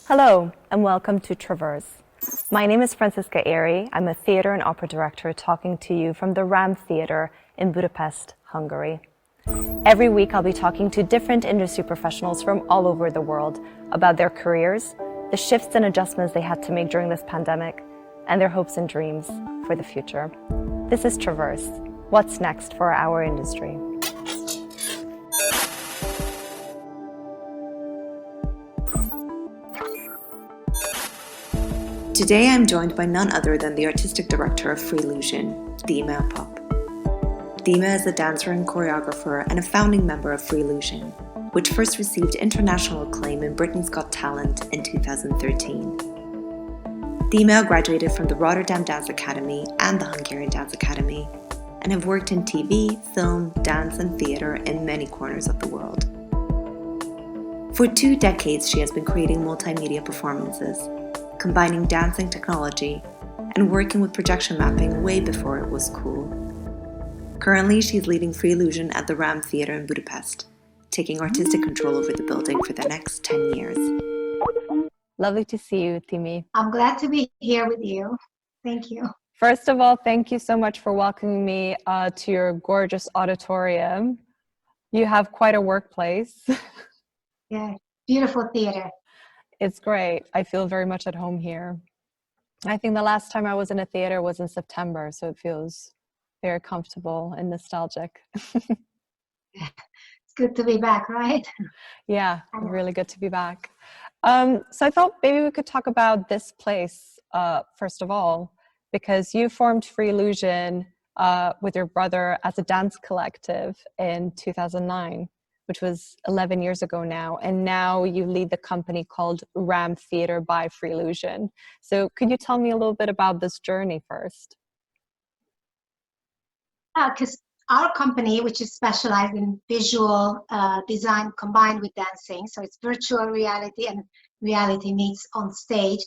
Hello, and welcome to Traverse. My name is Franziska Airy. I'm a theatre and opera director talking to you from the RAM Theatre in Budapest, Hungary. Every week I'll be talking to different industry professionals from all over the world about their careers, the shifts and adjustments they had to make during this pandemic, and their hopes and dreams for the future. This is Traverse. What's next for our industry? Today I'm joined by none other than the artistic director of Freelusion, Timea Papp. Timea is a dancer and choreographer and a founding member of Freelusion, which first received international acclaim in Britain's Got Talent in 2013. Timea graduated from the Rotterdam Dance Academy and the Hungarian Dance Academy, and have worked in TV, film, dance and theatre in many corners of the world. For 2 decades she has been creating multimedia performances, combining dancing technology and working with projection mapping way before it was cool. Currently, she's leading Freelusion at the RAM Theatre in Budapest, taking artistic control over the building for the next 10 years. Lovely to see you, Timi. I'm glad to be here with you. Thank you. First of all, thank you so much for welcoming me to your gorgeous auditorium. You have quite a workplace. Yeah, beautiful theater. It's great. I feel very much at home here. I think the last time I was in a theater was in September, so it feels very comfortable and nostalgic. It's good to be back, right? Yeah, really good to be back. So I thought maybe we could talk about this place, first of all, because you formed Freelusion with your brother as a dance collective in 2009. Which was 11 years ago now. And now you lead the company called RAM Theatre by Freelusion. So could you tell me a little bit about this journey first? Because our company, which is specialized in visual design combined with dancing, so it's virtual reality and reality meets on stage.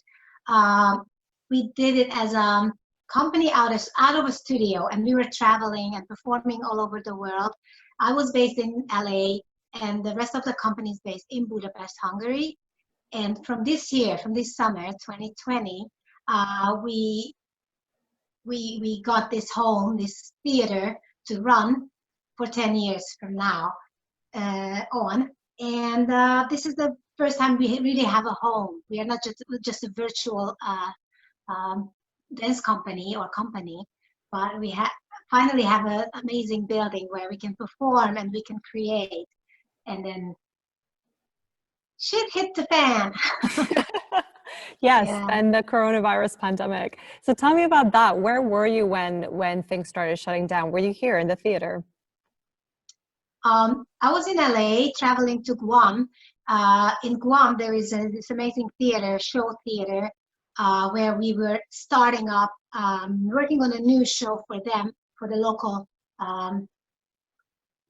We did it as a company out of a studio, and we were traveling and performing all over the world. I was based in LA, and the rest of the company is based in Budapest, Hungary. And from this year, from this summer, 2020, we got this home, this theater to run for 10 years from now on. And this is the first time we really have a home. We are not just a virtual dance company, but we finally have an amazing building where we can perform and we can create. And then shit hit the fan. Yes, yeah. And the coronavirus pandemic. So tell me about that. Where were you when things started shutting down? Were you here in the theater? I was in LA traveling to Guam. In Guam, there is this amazing theater, show theater, where we were starting up, working on a new show for them, for the local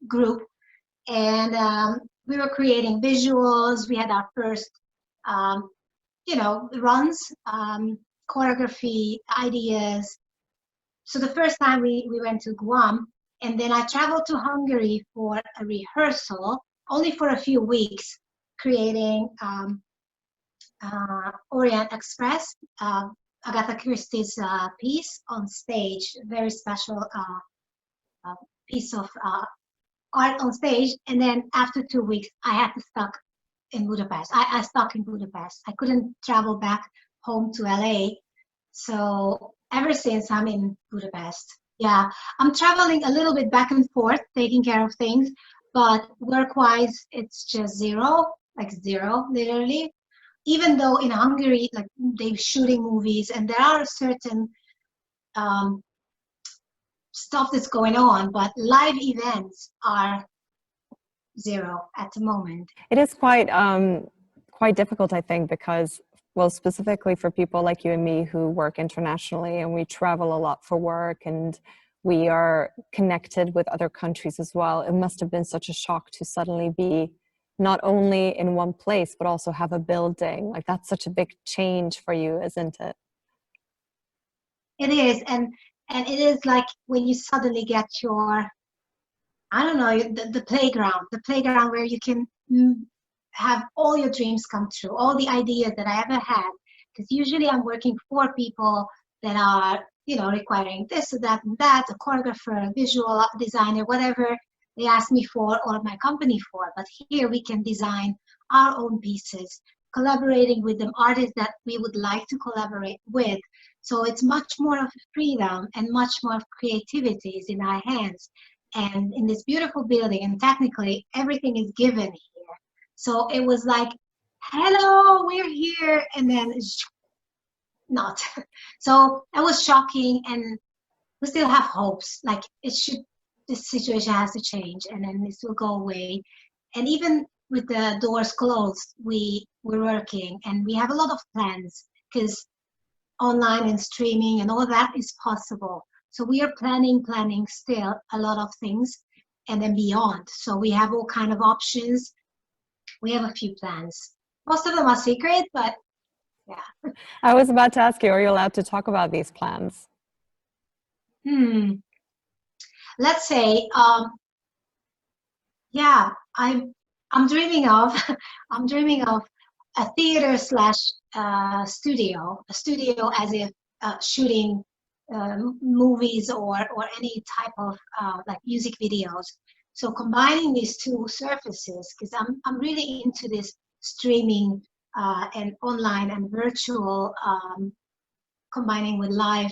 group. And we were creating visuals. We had our first, runs, choreography, ideas. So the first time we went to Guam, and then I traveled to Hungary for a rehearsal, only for a few weeks, creating Orient Express, Agatha Christie's piece on stage, very special piece of art on stage. And then after 2 weeks, I had to stuck in Budapest. I stuck in Budapest. I couldn't travel back home to LA. So ever since I'm in Budapest. Yeah, I'm traveling a little bit back and forth, taking care of things, but work-wise, it's just zero, literally. Even though in Hungary, like they're shooting movies and there are certain stuff that's going on, but live events are zero at the moment. It is quite difficult, I think, because, well, specifically for people like you and me who work internationally and we travel a lot for work and we are connected with other countries as well. It must have been such a shock to suddenly be not only in one place, but also have a building. Like, that's such a big change for you, isn't it? It is. And And it is like when you suddenly get your, I don't know, the playground where you can have all your dreams come true, all the ideas that I ever had. Because usually I'm working for people that are, requiring this or that and that, a choreographer, a visual designer, whatever they ask me for or my company for. But here we can design our own pieces, collaborating with the artists that we would like to collaborate with. So it's much more of freedom and much more of creativity is in our hands and in this beautiful building, and technically everything is given here. So it was like, hello, we're here, and then not. So that was shocking, and we still have hopes. Like this situation has to change, and then this will go away. And even with the doors closed, we're working, and we have a lot of plans because online and streaming and all that is possible. So we are planning still a lot of things and then beyond. So we have all kind of options. We have a few plans. Most of them are secret, but yeah. I was about to ask you, are you allowed to talk about these plans? Let's say, yeah, I'm dreaming of a theater slash studio, a studio as if shooting movies or any type of like music videos. So combining these two surfaces, because I'm really into this streaming and online and virtual combining with live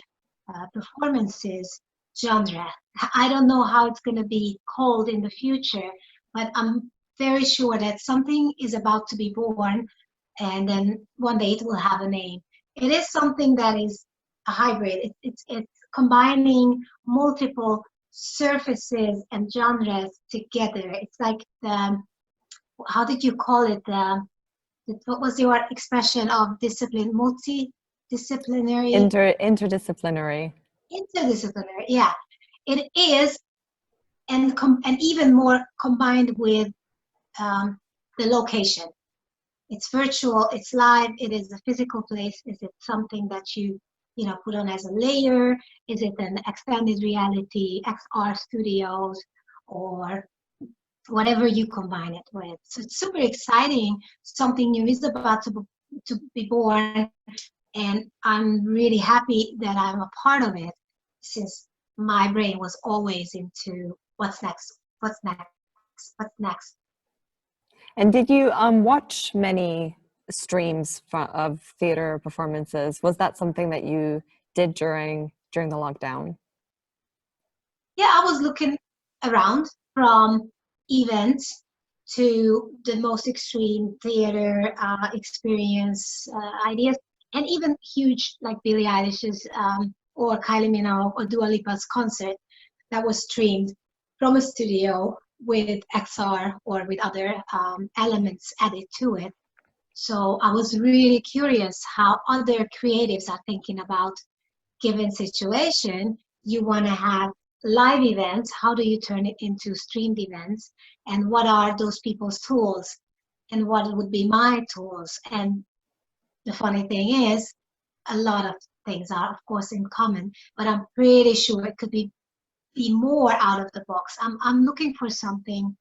performances genre. I don't know how it's going to be called in the future, but I'm very sure that something is about to be born, and then one day it will have a name. It is something that is a hybrid. It's combining multiple surfaces and genres together. It's like how did you call it? What was your expression of discipline? Multidisciplinary? Interdisciplinary. Interdisciplinary, yeah. It is, and even more combined with the location. It's virtual, it's live, it is a physical place. Is it something that you put on as a layer? Is it an extended reality, XR studios, or whatever you combine it with? So it's super exciting. Something new is about to be born, and I'm really happy that I'm a part of it, since my brain was always into what's next. And did you watch many streams of theater performances? Was that something that you did during the lockdown? Yeah, I was looking around from events to the most extreme theater experience ideas, and even huge like Billie Eilish's or Kylie Minogue or Dua Lipa's concert that was streamed from a studio with XR or with other elements added to it. So I was really curious how other creatives are thinking about given situation. You want to have live events. How do you turn it into streamed events? And what are those people's tools? And what would be my tools? And the funny thing is, a lot of things are, of course, in common, but I'm pretty sure it could be more out of the box. I'm looking for something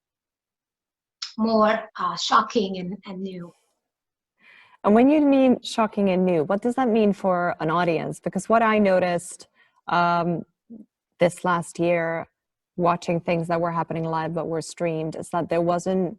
more shocking and new. And when you mean shocking and new, what does that mean for an audience? Because what I noticed this last year, watching things that were happening live but were streamed, is that there wasn't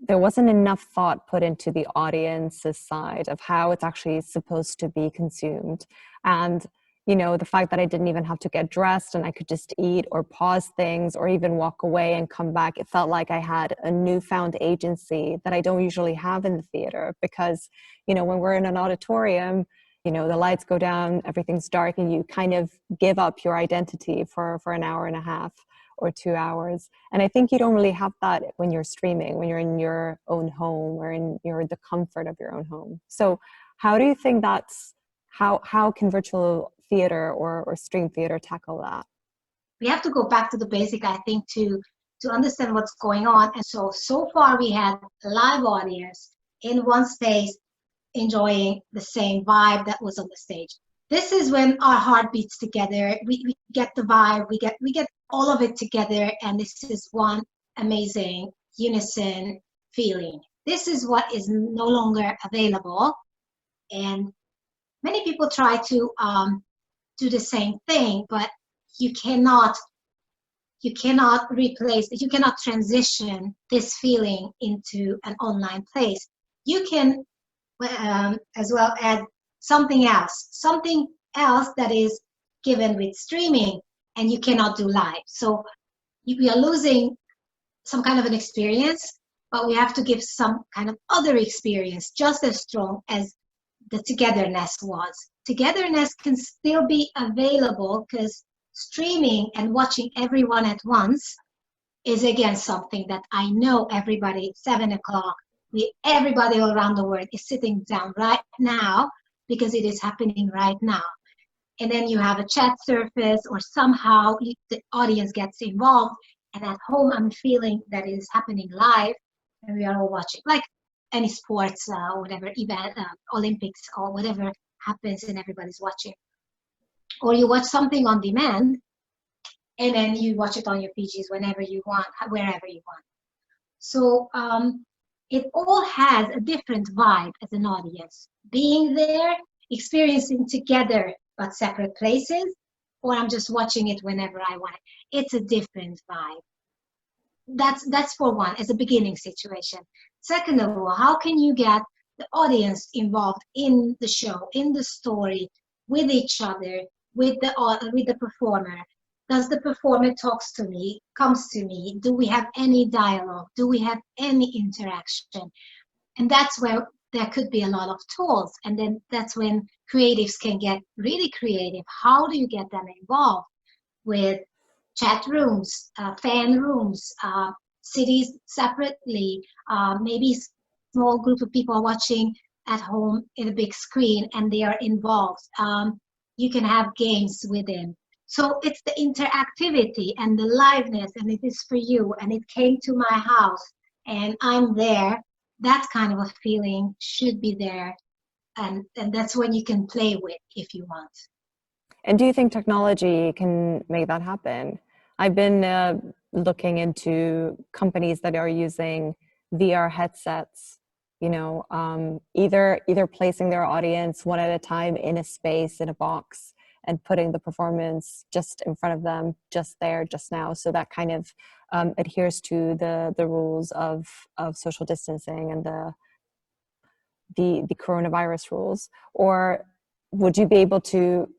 enough thought put into the audience's side of how it's actually supposed to be consumed. And the fact that I didn't even have to get dressed and I could just eat or pause things or even walk away and come back, it felt like I had a newfound agency that I don't usually have in the theater. Because when we're in an auditorium, the lights go down, everything's dark, and you kind of give up your identity for an hour and a half or 2 hours. And I think you don't really have that when you're streaming, when you're in your own home or in the comfort of your own home. So how do you think how can virtual theater or stream theater tackle that? We have to go back to the basic, I think, to understand what's going on. And so far we had a live audience in one space enjoying the same vibe that was on the stage. this is when our heart beats together. We get the vibe, we get all of it together, and this is one amazing unison feeling. This is what is no longer available, and many people try to do the same thing, but you cannot replace, you cannot transition this feeling into an online place. You can as well add something else that is given with streaming, and you cannot do live. So we are losing some kind of an experience, but we have to give some kind of other experience just as strong as the togetherness was. Togetherness can still be available because streaming and watching everyone at once is again something that I know everybody, 7 o'clock, everybody all around the world is sitting down right now because it is happening right now. And then you have a chat surface, or somehow the audience gets involved, and at home I'm feeling that it is happening live and we are all watching, like any sports or whatever event, Olympics or whatever happens, and everybody's watching. Or you watch something on demand and then you watch it on your PGs whenever you want, wherever you want. So it all has a different vibe as an audience. Being there, experiencing together but separate places, or I'm just watching it whenever I want it. It's a different vibe. That's for one, as a beginning situation. Second of all, how can you get the audience involved in the show, in the story, with each other, with the performer? Does the performer talks to me, comes to me? Do we have any dialogue? Do we have any interaction? And that's where there could be a lot of tools. And then that's when creatives can get really creative. How do you get them involved with chat rooms, fan rooms, cities separately, maybe small group of people are watching at home in a big screen and they are involved. You can have games within. So it's the interactivity and the liveness, and it is for you, and it came to my house and I'm there. That kind of a feeling should be there, and that's when you can play with if you want. And do you think technology can make that happen? I've been looking into companies that are using VR headsets, you know, either placing their audience one at a time in a space, in a box, and putting the performance just in front of them, just there, just now. So that kind of adheres to the rules of social distancing and the coronavirus rules. Or would you be able to,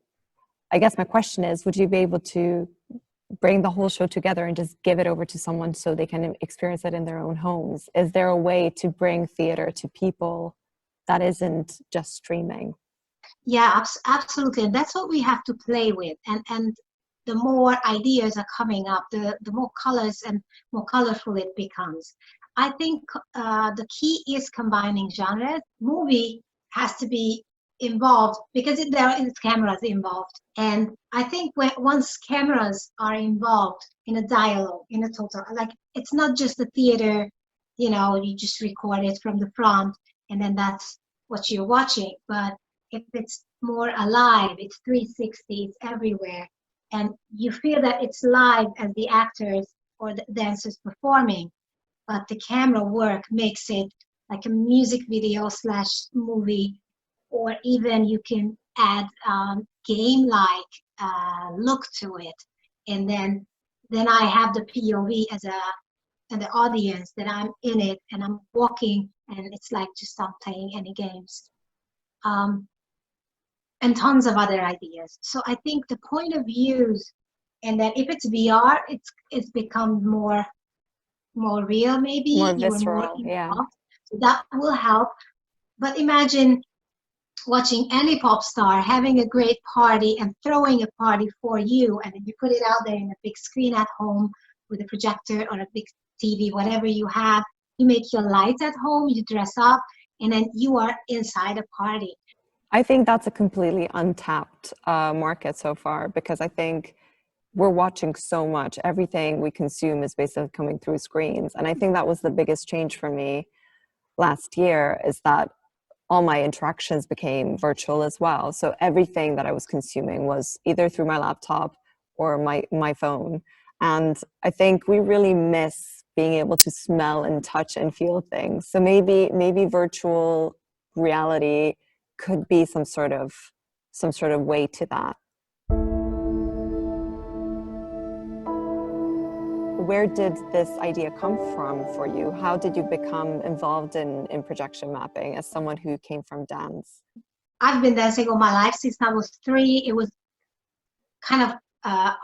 I guess my question is, would you be able to bring the whole show together and just give it over to someone so they can experience it in their own homes? Is there a way to bring theater to people that isn't just streaming? Yeah, absolutely. And that's what we have to play with. And the more ideas are coming up, the more colors and more colorful it becomes. I think the key is combining genres. Movie has to be involved because there is cameras involved. And I think once cameras are involved in a dialogue, in a total, like it's not just a theater, you know, you just record it from the front and then that's what you're watching. But if it's more alive, it's 360, it's everywhere. And you feel that it's live as the actors or the dancers performing, but the camera work makes it like a music video / movie, or even you can add game-like look to it. And then I have the POV and the audience that I'm in it and I'm walking and it's like just I'm playing any games. And tons of other ideas. So I think the point of views, and that if it's VR, it's become more real, maybe More you were visceral, more involved. yeah. So that will help. But imagine watching any pop star having a great party and throwing a party for you, and then you put it out there in a big screen at home with a projector or a big TV, whatever you have. You make your lights at home, you dress up, and then you are inside a party. I think that's a completely untapped market so far, because I think we're watching so much. Everything we consume is basically coming through screens. And I think that was the biggest change for me last year, is that all my interactions became virtual as well. So everything that I was consuming was either through my laptop or my phone. And I think we really miss being able to smell and touch and feel things. So maybe virtual reality could be some sort of way to that. Where did this idea come from for you? How did you become involved in projection mapping as someone who came from dance? I've been dancing all my life since I was 3. It was kind of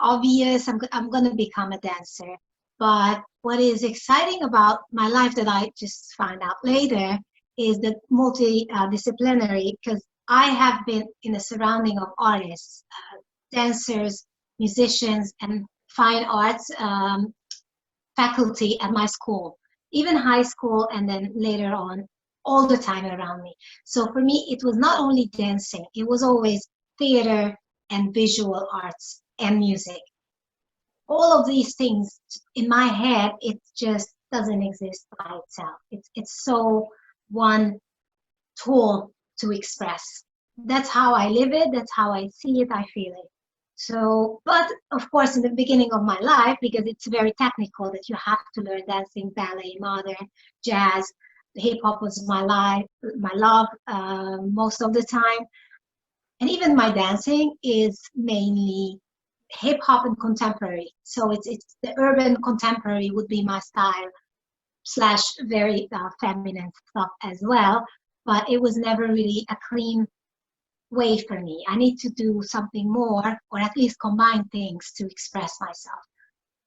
obvious I'm going to become a dancer. But what is exciting about my life that I just found out later is the multidisciplinary, because I have been in a surrounding of artists, dancers, musicians, and fine arts faculty at my school, even high school, and then later on, all the time around me. So for me, it was not only dancing, it was always theater and visual arts and music. All of these things in my head, it just doesn't exist by itself. It's so one tool to express. That's how I live it, that's how I see it, I feel it. So, but of course, in the beginning of my life, because it's very technical that you have to learn dancing, ballet, modern, jazz, hip hop was my love most of the time. And even my dancing is mainly hip hop and contemporary. So it's the urban contemporary would be my style, slash very feminine stuff as well. But it was never really a clean way for me. I need to do something more, or at least combine things to express myself.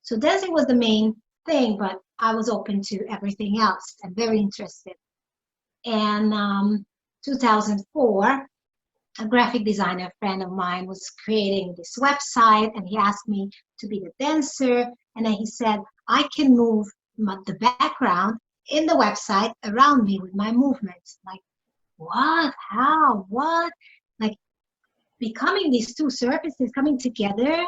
So dancing was the main thing, but I was open to everything else and very interested. And 2004, a graphic designer friend of mine was creating this website, and he asked me to be the dancer. And then he said, I can move the background in the website around me with my movements. Like, what? How? What? Like, becoming these two surfaces coming together,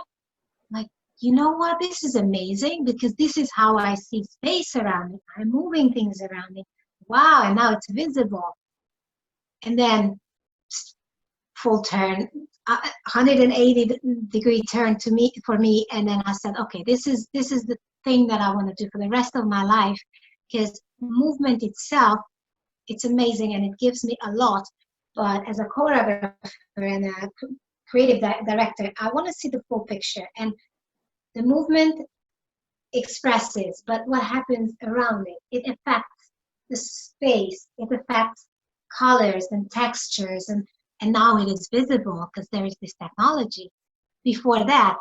like, you know what, this is amazing, because this is how I see space around me. I'm moving things around me. Wow, and now it's visible. And then full turn, 180-degree turn for me. And then I said, okay, this is the thing that I want to do for the rest of my life, because movement itself, it's amazing and it gives me a lot. But as a choreographer and a creative director, I want to see the full picture. And the movement expresses, but what happens around it? It affects the space. It affects colors and textures. And now it is visible because there is this technology. Before that,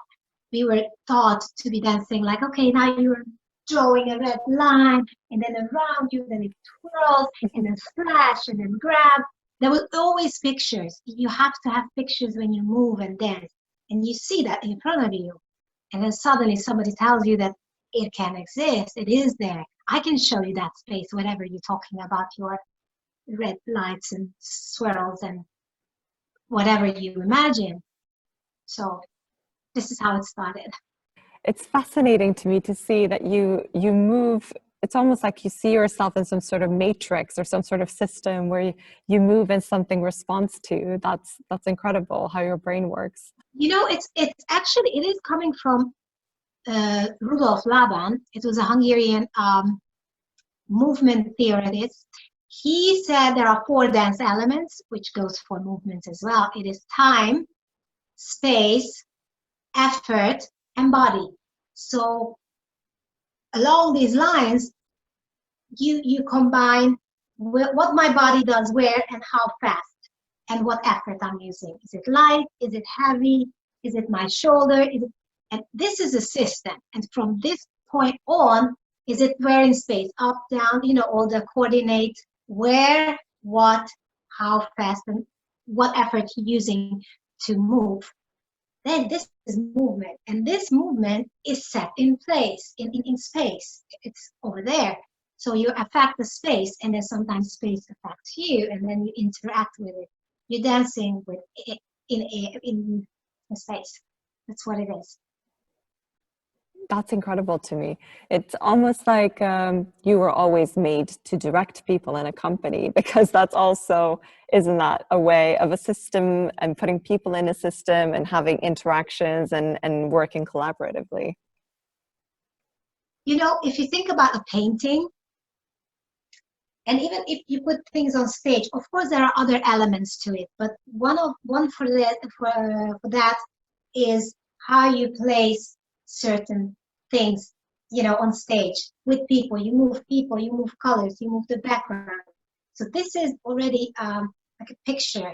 we were taught to be dancing like, okay, now you're drawing a red line, and then around you, then it twirls, and then slash, and then grab. There was always pictures. You have to have pictures when you move and dance. And you see that in front of you. And then suddenly somebody tells you that it can exist. It is there. I can show you that space, whatever you're talking about, your red lights and swirls and whatever you imagine. So this is how it started. It's fascinating to me to see that you move. It's almost like you see yourself in some sort of matrix or some sort of system where you move and something responds to. That's incredible how your brain works. You know, it's actually, it is coming from Rudolf Laban. It was a Hungarian movement theorist. He said there are 4 dance elements, which goes for movements as well. It is time, space, effort, and body. So along these lines, you combine what my body does where and how fast, and what effort I'm using. Is it light? Is it heavy? Is it my shoulder? And this is a system. And from this point on, is it where in space? Up, down, all the coordinate, where, what, how fast, and what effort you're using to move. Then this is movement. And this movement is set in place, in space. It's over there. So you affect the space, and then sometimes space affects you, and then you interact with it. You're dancing with it in space. That's what it is. That's incredible to me. It's almost like you were always made to direct people in a company, because that's also, isn't that a way of a system and putting people in a system and having interactions and working collaboratively? You know, if you think about a painting, and even if you put things on stage, of course there are other elements to it, but one for that is how you place certain things, you know, on stage with people. You move colors, you move the background. So this is already like a picture,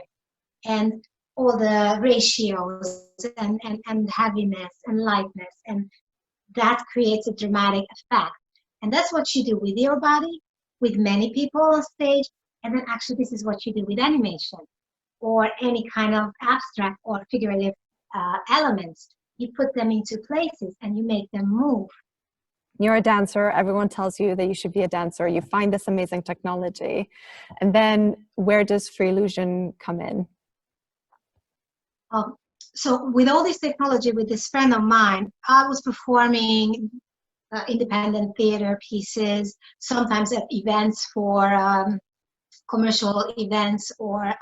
and all the ratios and heaviness and lightness, and that creates a dramatic effect. And that's what you do with your body, with many people on stage. And then actually this is what you do with animation or any kind of abstract or figurative elements. You put them into places and you make them move. You're a dancer. Everyone tells you that you should be a dancer. You find this amazing technology. And then where does Freelusion come in? So with all this technology, with this friend of mine, I was performing independent theater pieces, sometimes at events for commercial events or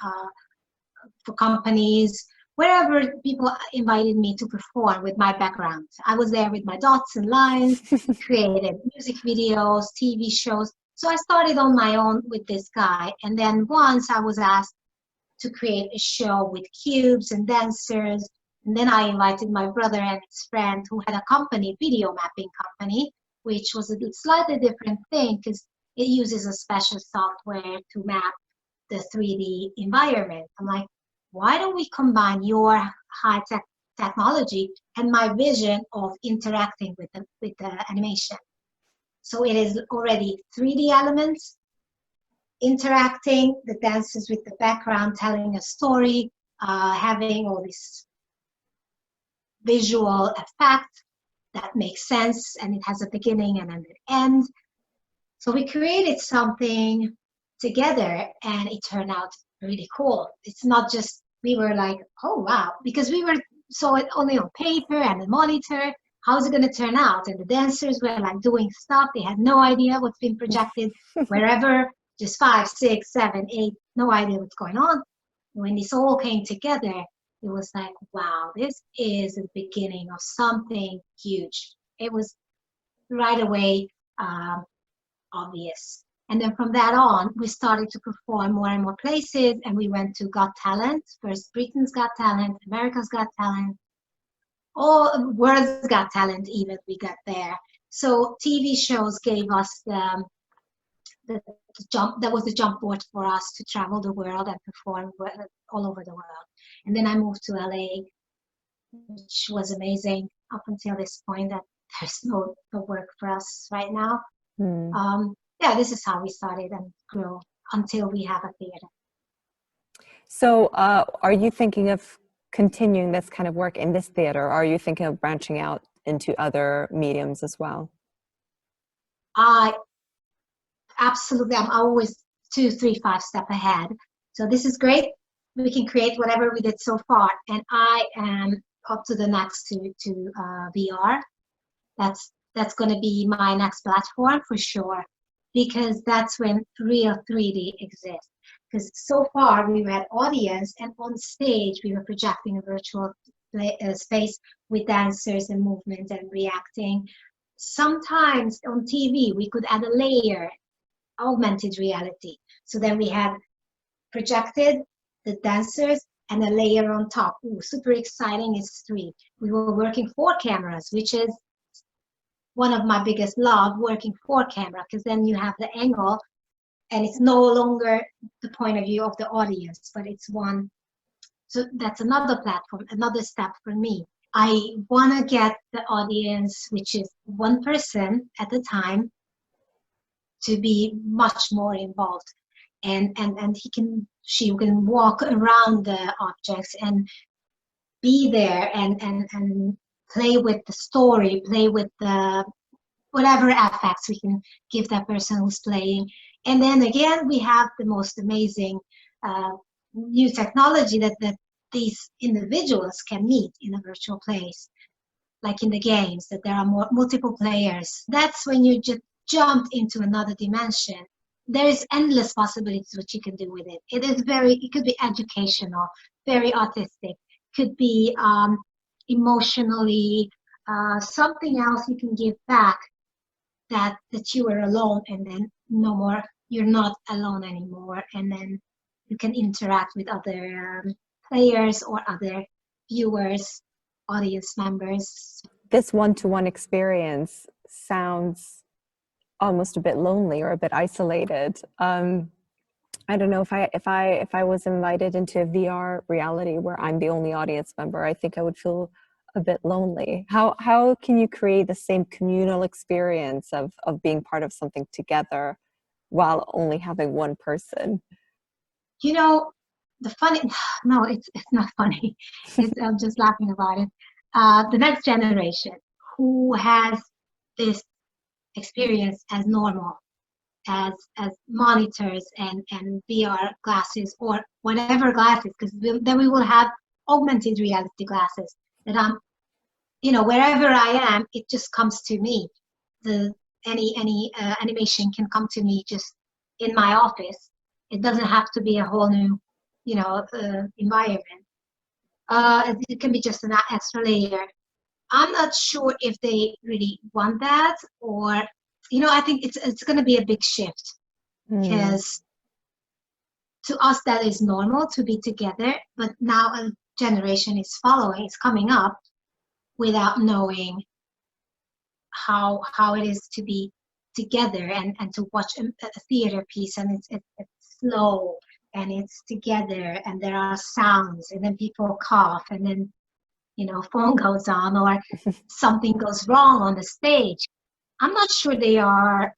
for companies, wherever people invited me to perform with my background. I was there with my dots and lines, created music videos, TV shows. So I started on my own with this guy. And then once I was asked to create a show with cubes and dancers. And then I invited my brother and his friend who had a company, video mapping company, which was a slightly different thing because it uses a special software to map the 3D environment. I'm like, why don't we combine your high-tech technology and my vision of interacting with the animation? So it is already 3D elements, interacting, the dancers with the background, telling a story, having all this visual effect that makes sense, and it has a beginning and an end. So we created something together, and it turned out really cool. It's not just, we were like, oh wow, because we saw it only on paper and a monitor. How's it going to turn out? And the dancers were like doing stuff. They had no idea what's being projected wherever. Just 5, 6, 7, 8, no idea what's going on. When this all came together, it was like, wow, this is the beginning of something huge. It was right away obvious. And then from that on, we started to perform more and more places, and we went to Got Talent, first Britain's Got Talent, America's Got Talent, all World's Got Talent even we got there. So TV shows gave us the jump, that was the jump board for us to travel the world and perform all over the world. And then I moved to LA, which was amazing up until this point that there's no work for us right now. Yeah, this is how we started and grew until we have a theater. So are you thinking of continuing this kind of work in this theater? Or are you thinking of branching out into other mediums as well? Absolutely, I'm always 2, 3, 5 steps ahead. So this is great. We can create whatever we did so far, and I am up to the next to VR. That's going to be my next platform for sure, because that's when real 3D exists. Because so far we had audience, and on stage we were projecting a virtual space with dancers and movement and reacting. Sometimes on TV we could add a layer, augmented reality. So then we had projected the dancers and a layer on top. Ooh, super exciting, it's 3. We were working 4 cameras, which is one of my biggest love, working 4 camera, because then you have the angle and it's no longer the point of view of the audience, but it's one. So that's another platform, another step for me. I want to get the audience, which is 1 person at a time, to be much more involved, and she can walk around the objects and be there and play with the story, play with the whatever effects we can give that person who's playing. And then again, we have the most amazing new technology that these individuals can meet in a virtual place. like in the games, that there are multiple players. That's when you just jumped into another dimension. There is endless possibilities what you can do with it. It could be educational, very artistic, could be emotionally, something else you can give back, that you were alone, and then no more, you're not alone anymore, and then you can interact with other players or other viewers, audience members. This one-to-one experience sounds almost a bit lonely or a bit isolated. I don't know, if I was invited into a VR reality where I'm the only audience member, I think I would feel a bit lonely. How can you create the same communal experience of being part of something together while only having one person? You know, the funny, no, it's not funny. I'm just laughing about it. The next generation who has this experience as normal, as monitors and VR glasses or whatever glasses, because then we will have augmented reality glasses that I'm, wherever I am, it just comes to me. Any animation can come to me just in my office. It doesn't have to be a whole new, environment. It can be just an extra layer. I'm not sure if they really want that, or I think it's going to be a big shift, because to us that is normal to be together, but now a generation is coming up without knowing how it is to be together and to watch a theater piece, and it's slow and it's together and there are sounds, and then people cough, and then phone goes on, or something goes wrong on the stage. I'm not sure they're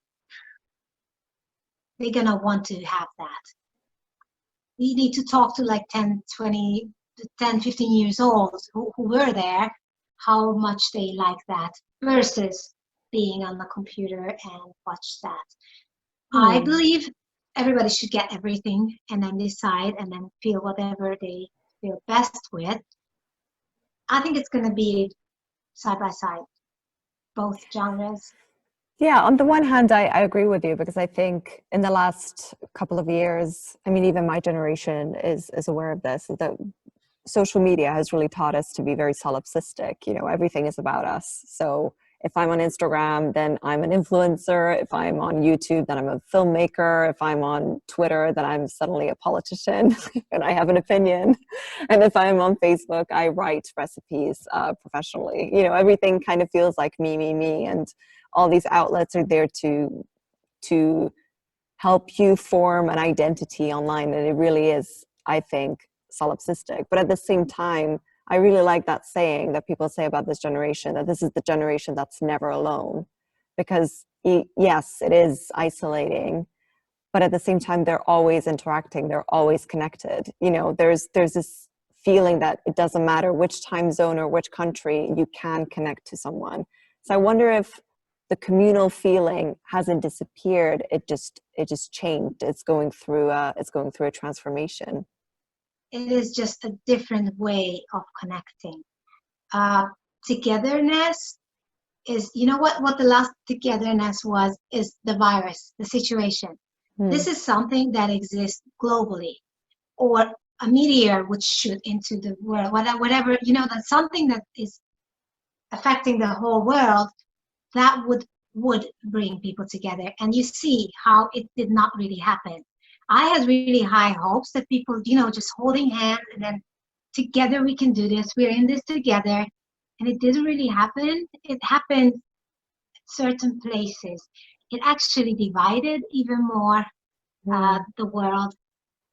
gonna want to have that. We need to talk to like 10, 15 years old who were there, how much they like that versus being on the computer and watch that. I believe everybody should get everything and then decide and then feel whatever they feel best with. I think it's going to be side by side, both genres. Yeah, on the one hand, I agree with you, because I think in the last couple of years, I mean, even my generation is aware of this, that social media has really taught us to be very solipsistic. Everything is about us. So if I'm on Instagram, then I'm an influencer. If I'm on YouTube, then I'm a filmmaker. If I'm on Twitter, then I'm suddenly a politician and I have an opinion. And if I'm on Facebook, I write recipes professionally. Everything kind of feels like me. And all these outlets are there to help you form an identity online. And it really is, I think, solipsistic. But at the same time, I really like that saying that people say about this generation, that this is the generation that's never alone. Because yes, it is isolating, but at the same time, they're always interacting, they're always connected. There's this feeling that it doesn't matter which time zone or which country, you can connect to someone. So I wonder if the communal feeling hasn't disappeared, it just changed. It's going through a transformation. It is just a different way of connecting. Togetherness is, what the last togetherness is the virus, the situation. This is something that exists globally, or a meteor would shoot into the world, whatever, that's something that is affecting the whole world, that would bring people together. And you see how it did not really happen. I had really high hopes that people, just holding hands and then together we can do this. We're in this together. And it didn't really happen. It happened at certain places. It actually divided even more the world.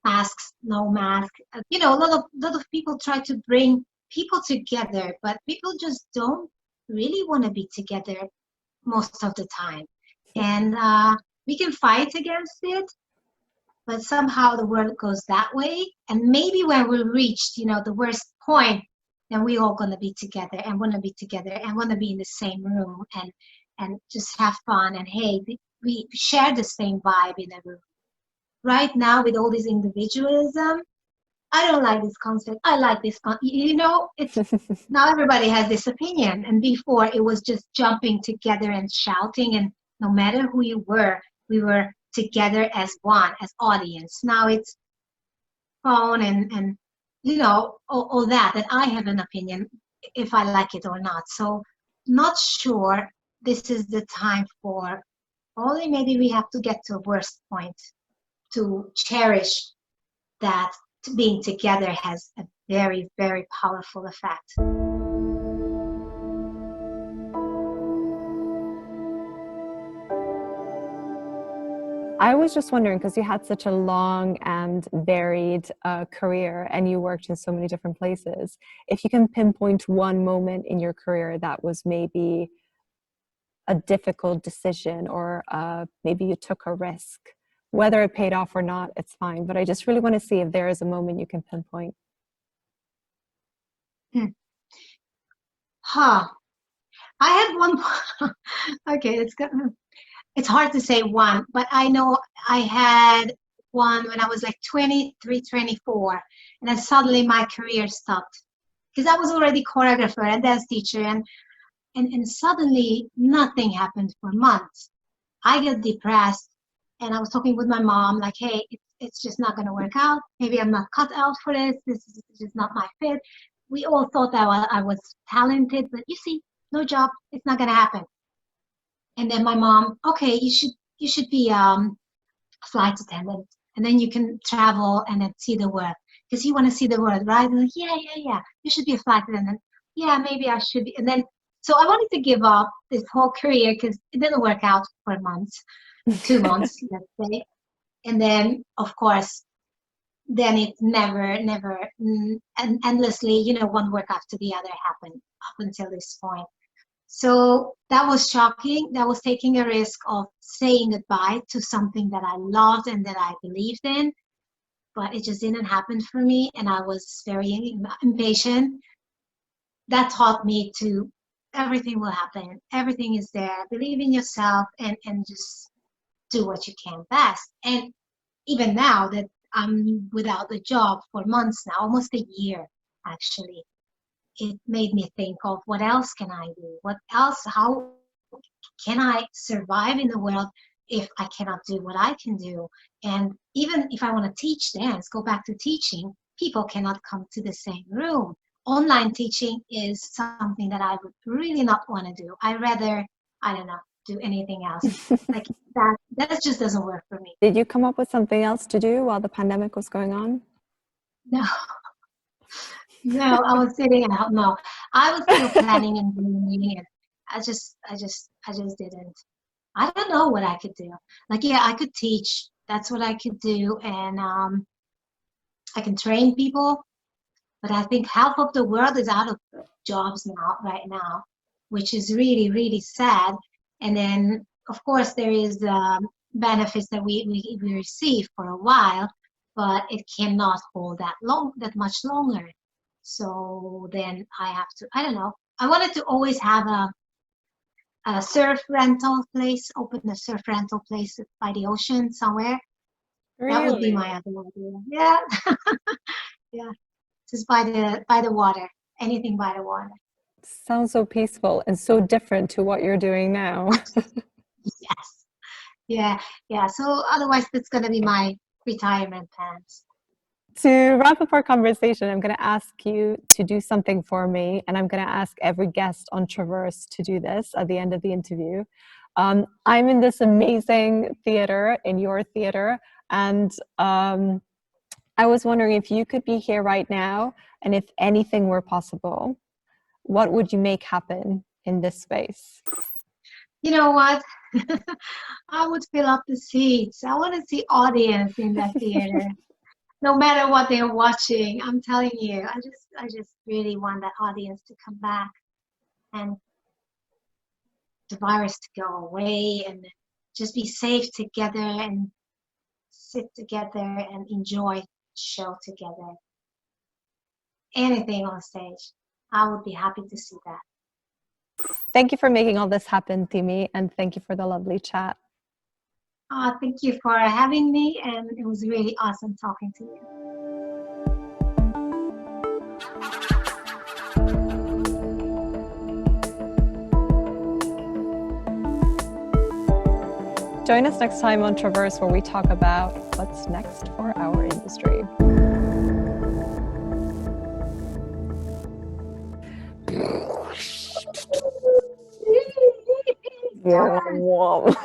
Masks, no mask. A lot of people try to bring people together, but people just don't really want to be together most of the time. And we can fight against it, but somehow the world goes that way. And maybe when we reached, the worst point, then we all gonna be together and want to be together and want to be in the same room and just have fun. And hey, we share the same vibe in the room. Right now, with all this individualism, I don't like this concept. I like this you know, it's now everybody has this opinion. And before it was just jumping together and shouting, and no matter who you were, we were together as one, as audience. Now it's phone and you know, all that I have an opinion if I like it or not. So not sure this is the time for, only maybe we have to get to a worst point to cherish that being together has a very, very powerful effect. I was just wondering, because you had such a long and varied career and you worked in so many different places, if you can pinpoint one moment in your career that was maybe a difficult decision, or maybe you took a risk, whether it paid off or not, it's fine. But I just really want to see if there is a moment you can pinpoint. Huh. I had one. Okay, it's hard to say one, but I know I had one when I was like 23, 24, and then suddenly my career stopped because I was already choreographer and dance teacher, and suddenly nothing happened for months. I got depressed, and I was talking with my mom like, hey, it's just not going to work out. Maybe I'm not cut out for this. This is just not my fit. We all thought that I was talented, but you see, no job. It's not going to happen. And then my mom, okay, you should be a flight attendant, and then you can travel and then see the world because you want to see the world, right? And like, yeah. You should be a flight attendant. Yeah, maybe I should be. And then, so I wanted to give up this whole career because it didn't work out for months, 2 months, let's say. And then, of course, then it never, and endlessly, you know, one work after the other happened up until this point. So that was shocking. That was taking a risk of saying goodbye to something that I loved and that I believed in, but it just didn't happen for me, and I was very impatient. That taught me to, everything will happen. Everything is there. Believe in yourself and just do what you can best. And even now that I'm without a job for months now, almost a year actually, it made me think of what else can I do? What else? How can I survive in the world if I cannot do what I can do? And even if I want to teach dance, go back to teaching, people cannot come to the same room. Online teaching is something that I would really not want to do. I rather, I don't know, do anything else. Like that just doesn't work for me. Did you come up with something else to do while the pandemic was going on? No. No, I was sitting at home. No, I was still planning and doing it. I just didn't. I don't know what I could do. Like, yeah, I could teach. That's what I could do, and I can train people. But I think half of the world is out of jobs now, right now, which is really, really sad. And then, of course, there is benefits that we receive for a while, but it cannot hold that much longer. So then I have to, I don't know. I wanted to always have a surf rental place, open a surf rental place by the ocean somewhere. Really? That would be my other idea. Yeah. Yeah. Just by the water. Anything by the water. Sounds so peaceful and so different to what you're doing now. Yes. Yeah. So otherwise that's gonna be my retirement plans. To wrap up our conversation, I'm going to ask you to do something for me, and I'm going to ask every guest on Traverse to do this at the end of the interview. I'm in this amazing theater, in your theater, and I was wondering if you could be here right now, and if anything were possible, what would you make happen in this space? You know what? I would fill up the seats. I want to see audience in that theater. No matter what they're watching, I'm telling you, I just really want that audience to come back and the virus to go away and just be safe together and sit together and enjoy the show together. Anything on stage, I would be happy to see that. Thank you for making all this happen, Timea, and thank you for the lovely chat. Thank you for having me, and it was really awesome talking to you. Join us next time on Traverse, where we talk about what's next for our industry. Yeah.